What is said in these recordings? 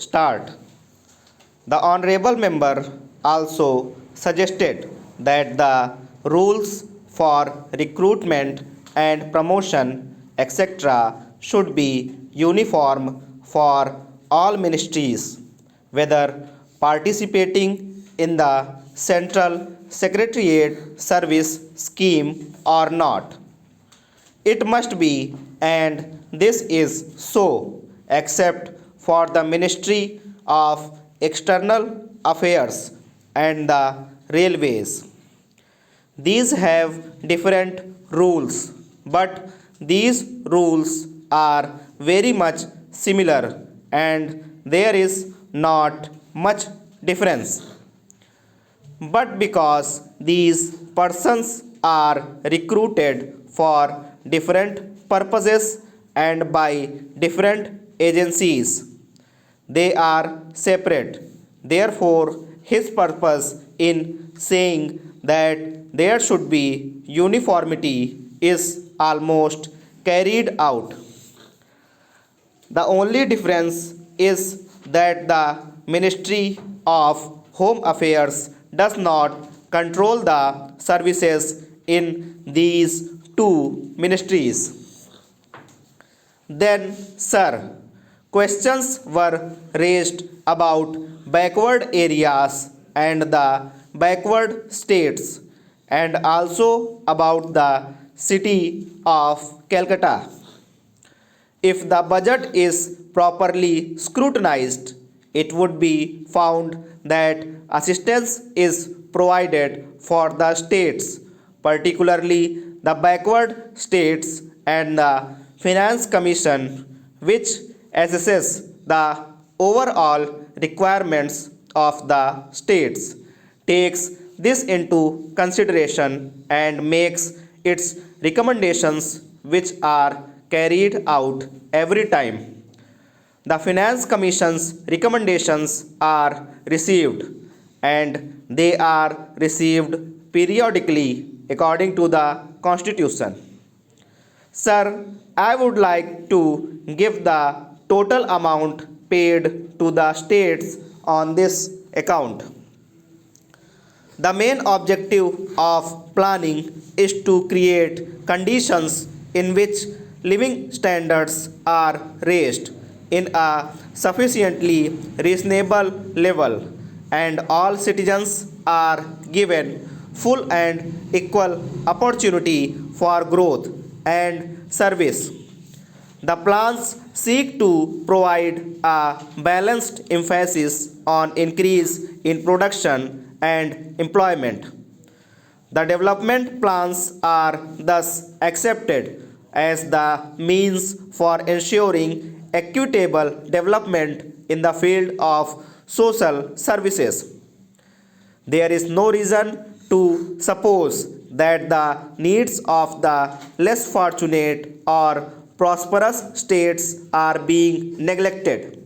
start. The honorable member also suggested that the rules for recruitment and promotion, etc., should be uniform for all ministries, whether participating in the Central Secretariat Service scheme or not. It must be, and this is so, except for the Ministry of External Affairs and the Railways. These have different rules, but these rules are very much similar and there is not much difference. But because these persons are recruited for different purposes and by different agencies, they are separate. Therefore, his purpose in saying that there should be uniformity is almost carried out. The only difference is that the Ministry of Home Affairs does not control the services in these two ministries. Then, sir, questions were raised about backward areas and the backward states, and also about the city of Calcutta. If the budget is properly scrutinized, it would be found that assistance is provided for the states, particularly the backward states, and the Finance Commission, which assesses the overall requirements of the states, takes this into consideration and makes its recommendations, which are carried out every time. The Finance Commission's recommendations are received and they are received periodically according to the Constitution. Sir, I would like to give the total amount paid to the states on this account. The main objective of planning is to create conditions in which living standards are raised in a sufficiently reasonable level and all citizens are given full and equal opportunity for growth and service. The plans seek to provide a balanced emphasis on increase in production and employment. The development plans are thus accepted as the means for ensuring equitable development in the field of social services. There is no reason to suppose that the needs of the less fortunate or prosperous states are being neglected.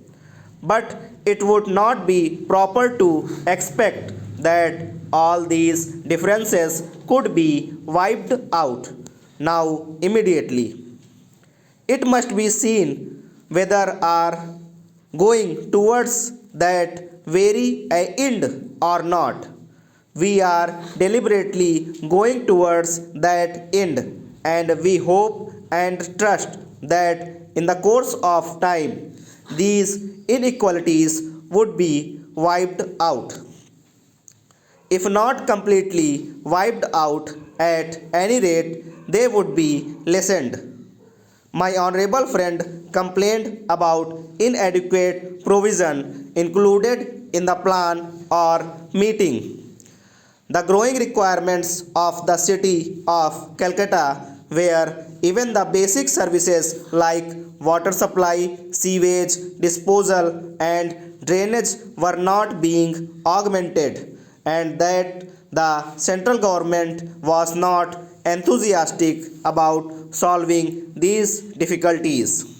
But it would not be proper to expect that all these differences could be wiped out now immediately. It must be seen whether are going towards that very end or not. We are deliberately going towards that end, and we hope and trust that in the course of time these inequalities would be wiped out. If not completely wiped out, at any rate they would be lessened. My honorable friend complained about inadequate provision included in the plan or meeting. The growing requirements of the city of Calcutta, where even the basic services like water supply, sewage disposal, and drainage were not being augmented, and that the central government was not enthusiastic about solving these difficulties.